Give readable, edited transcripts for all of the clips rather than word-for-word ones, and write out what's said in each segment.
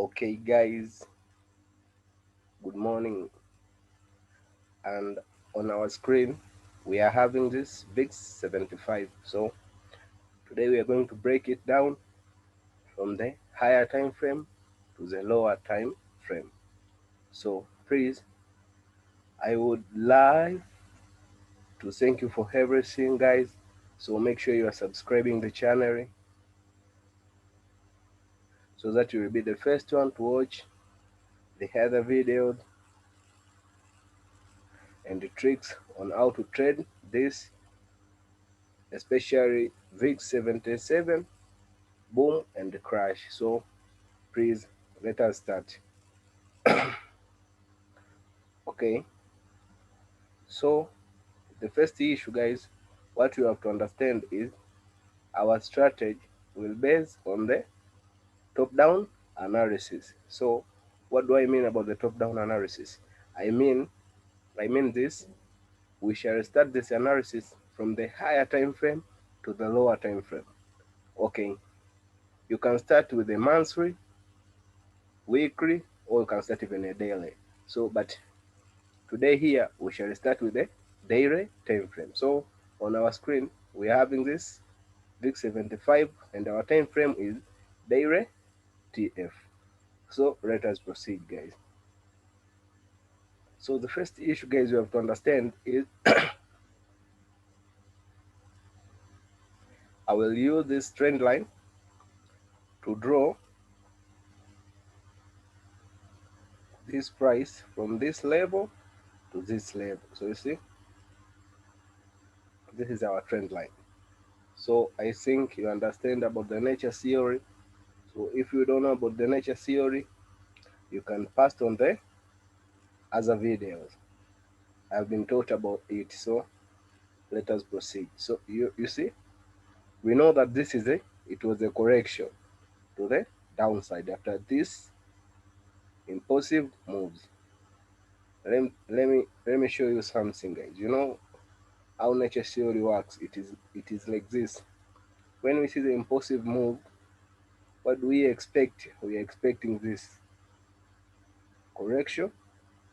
Okay guys, good morning, and on our screen we are having this VIX 75. So today we are going to break it down from the higher time frame to the lower time frame. So please, I would like to thank you for everything guys. So make sure you are subscribing the channel so that you will be the first one to watch the other videos and the tricks on how to trade this, especially VIX 77 boom and crash. So please let us start. Okay, so the first issue guys, what you have to understand is our strategy will base on the top down analysis. So what do I mean about the top down analysis? I mean this, we shall start this analysis from the higher time frame to the lower time frame. Okay, you can start with a monthly, weekly, or you can start even a daily. So but today here we shall start with the daily time frame. So on our screen we are having this VIX 75 and our time frame is daily TF. So let us proceed guys. So the first issue guys you have to understand is I will use this trend line to draw this price from this level to this level. So you see, this is our trend line. So I think you understand about the nature theory. So if you don't know about the nature theory, you can pass on the other videos. I've been taught about it. So let us proceed. So you see, we know that it was a correction to the downside after this impulsive moves. Let me show you something guys. You know how nature theory works. It is like this. When we see the impulsive move, what do we expect? We are expecting this correction,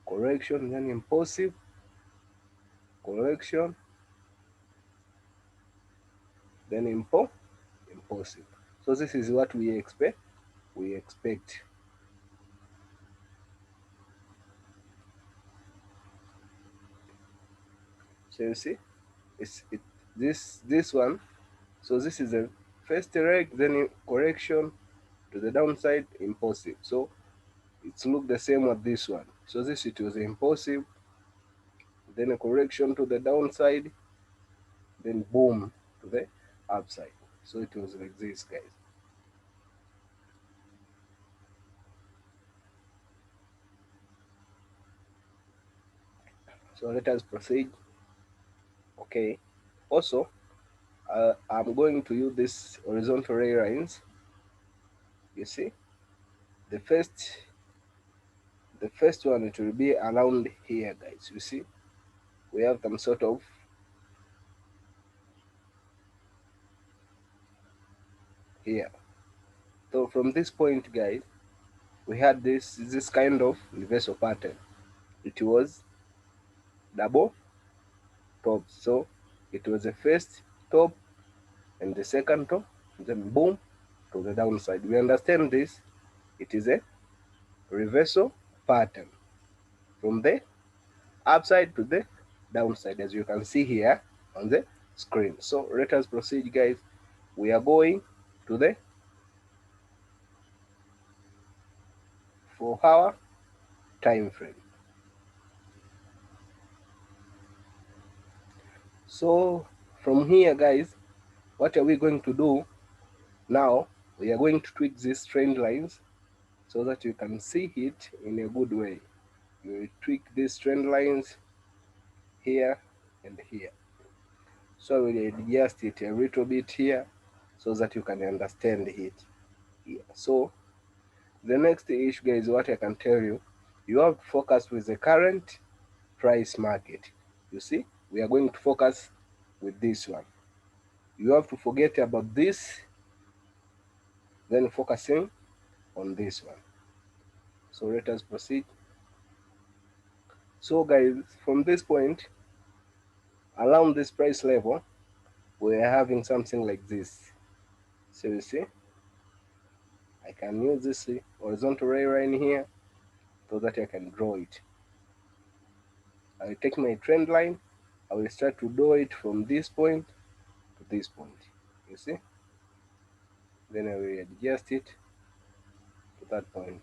correction, then impulsive, correction, then impulsive. So this is what we expect. We expect. So you see, this one. So this is a first leg, then correction to the downside, impulsive. So it's look the same with this one. So this it was impulsive, then a correction to the downside, then boom to the upside. So it was like this guys. So let us proceed. Okay, also I'm going to use this horizontal ray lines. You see, the first the first one, it will be around here guys. You see, we have some sort of here. So from this point guys, we had this kind of reversal pattern. It was double top. So it was the first top and the second top, then boom to the downside. We understand this, it is a reversal pattern from the upside to the downside, as you can see here on the screen. So let us proceed guys. We are going to the 4-hour time frame. So from here guys, what are we going to do now? We are going to tweak these trend lines so that you can see it in a good way. You will tweak these trend lines here and here. So I will adjust it a little bit here so that you can understand it here. So the next issue guys, what I can tell you, you have to focus with the current price market. You see, we are going to focus with this one. You have to forget about this, then focusing on this one. So let us proceed. So guys, from this point around this price level, we're having something like this. So you see, I can use this horizontal ray line here so that I can draw it. I will take my trend line, I will start to draw it from this point to this point. You see? Then I will adjust it to that point.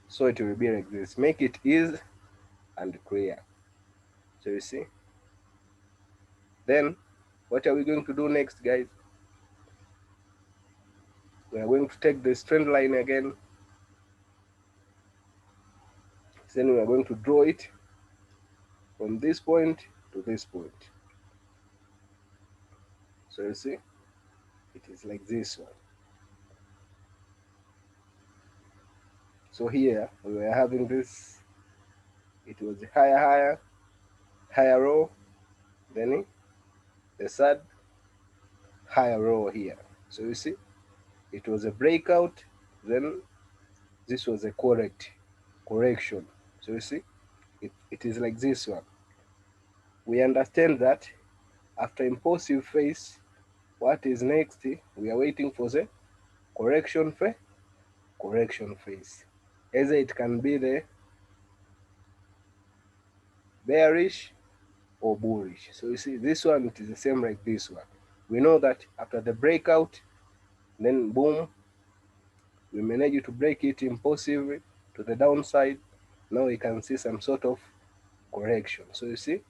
So it will be like this. Make it easy and clear. So you see? Then what are we going to do next, guys? We are going to take this trend line again. Then we are going to draw it from this point to this point. So you see, it is like this one. So here we were having this, it was higher row, then the third higher row here. So you see, it was a breakout, then this was a correction. So you see, it is like this one. We understand that after impulsive phase, what is next? We are waiting for the correction phase. Either it can be the bearish or bullish. So you see, this one, it is the same like this one. We know that after the breakout, then boom, we manage to break it impulsively to the downside. Now we can see some sort of correction. So you see,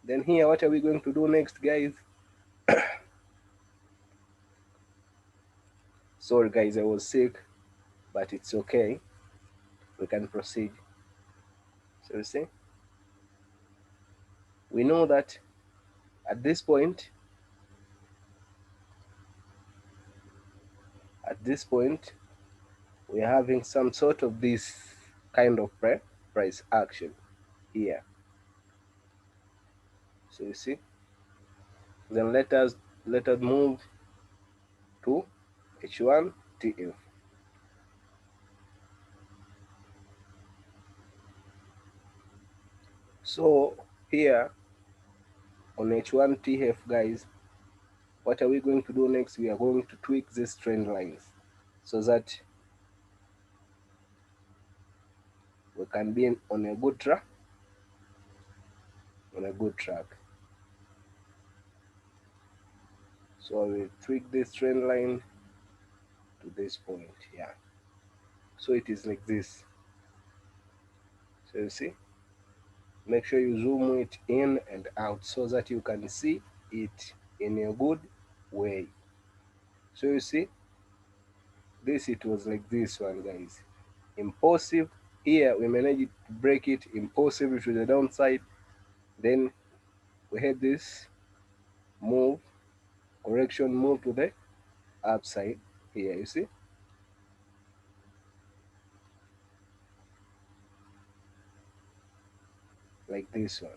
then here, what are we going to do next, guys? Sorry guys, I was sick, but it's okay. We can proceed. So you see, we know that at this point, we're having some sort of this kind of price action here. So you see, then let us move to H1 TF. So here on H1 TF, guys, what are we going to do next? We are going to tweak these trend lines so that we can be on a good track. So I will tweak this trend line to this point. Yeah. So it is like this. So you see, make sure you zoom it in and out so that you can see it in a good way. So you see, this, it was like this one, guys. Impulsive. Here we managed to break it impulsively to the downside. Then we had this move, correction move to the upside. Here you see, like this one.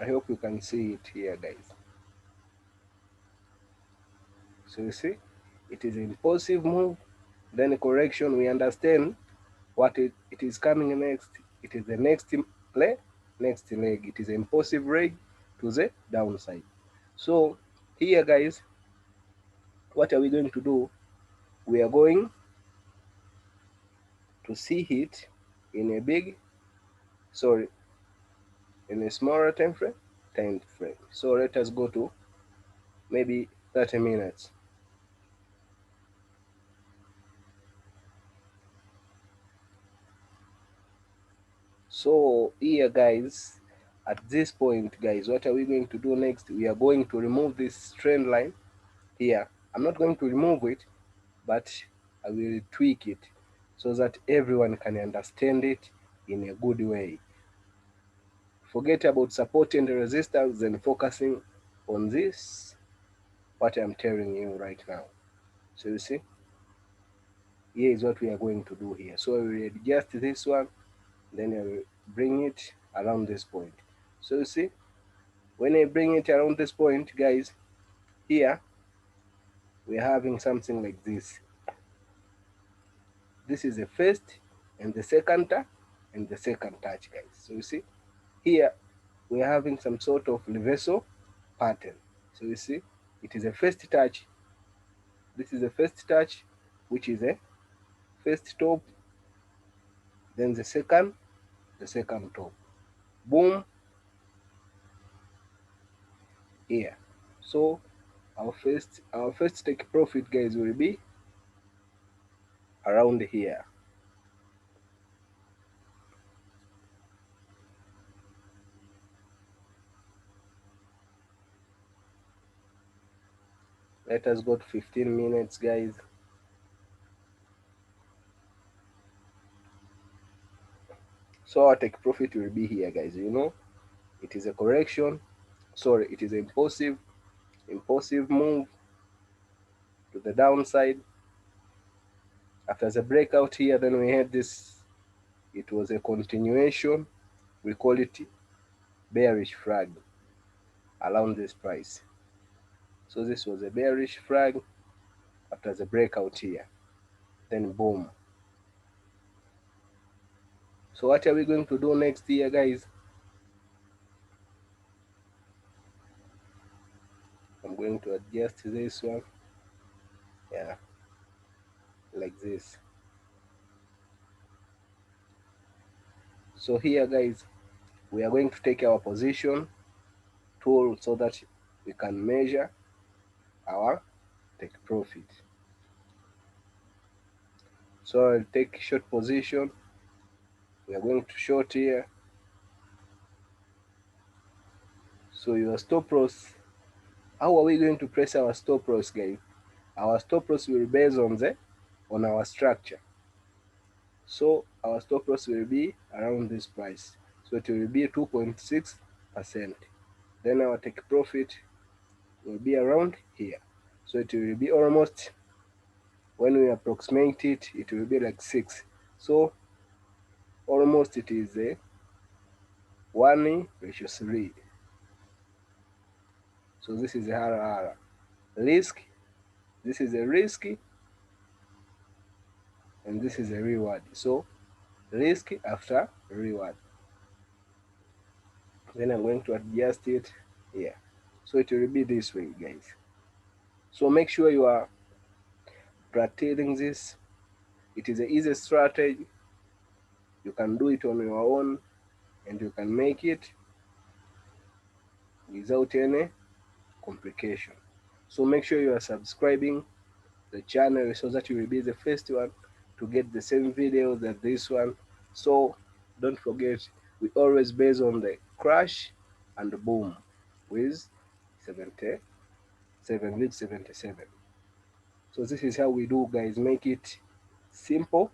I hope you can see it here, guys. So you see, it is impulsive move, then correction. We understand what it is coming next. It is the next leg. It is impulsive leg to the downside. So here, guys, what are we going to do? We are going to see it in a in a smaller time frame. So let us go to maybe 30 minutes. So here, guys, at this point, guys, what are we going to do next? We are going to remove this trend line here. I'm not going to remove it, but I will tweak it so that everyone can understand it in a good way. Forget about support and resistance and focusing on this, what I'm telling you right now. So you see, here is what we are going to do here. So I will adjust this one, then I will bring it around this point. So you see, when I bring it around this point, guys, here we're having something like this. This is the first and the second and the second touch, guys. So you see here we are having some sort of reversal pattern. So you see it is a first touch. This is the first touch, which is a first top, then the second top. Boom, here. So our first take profit, guys, will be around here. Let us go to 15 minutes, guys. So our take profit will be here, guys. You know, it is a correction. Sorry, it is an impulsive move to the downside. After the breakout here, then we had this. It was a continuation. We call it bearish flag around this price. So this was a bearish flag after the breakout here. Then boom. So what are we going to do next here, guys? I'm going to adjust this one. Yeah, like this. So here, guys, we are going to take our position tool so that we can measure our take profit. So I'll take short position. We are going to short here. So your stop loss, how are we going to press our stop loss, guys? Our stop loss will be based on our structure. So our stop loss will be around this price. So it will be 2.6%. Then our take profit will be around here. So it will be almost, when we approximate it, it will be like 6. So almost it is a 1:3. So this is a RR. Risk, this is a risk, and this is a reward. So risk after reward. Then I'm going to adjust it here. So it will be this way, guys. So make sure you are practicing this. It is an easy strategy. You can do it on your own, and you can make it without any complication. So make sure you are subscribing the channel so that you will be the first one to get the same videos as this one. So don't forget, we always base on the crash and boom with 77. So this is how we do, guys. Make it simple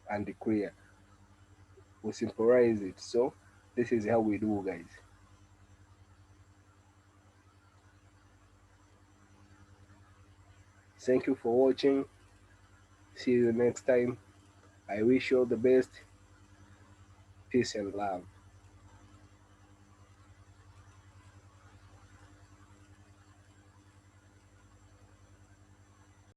and clear. We simplify it. So this is how we do, guys. Thank you for watching. See you next time. I wish you all the best. Peace and love.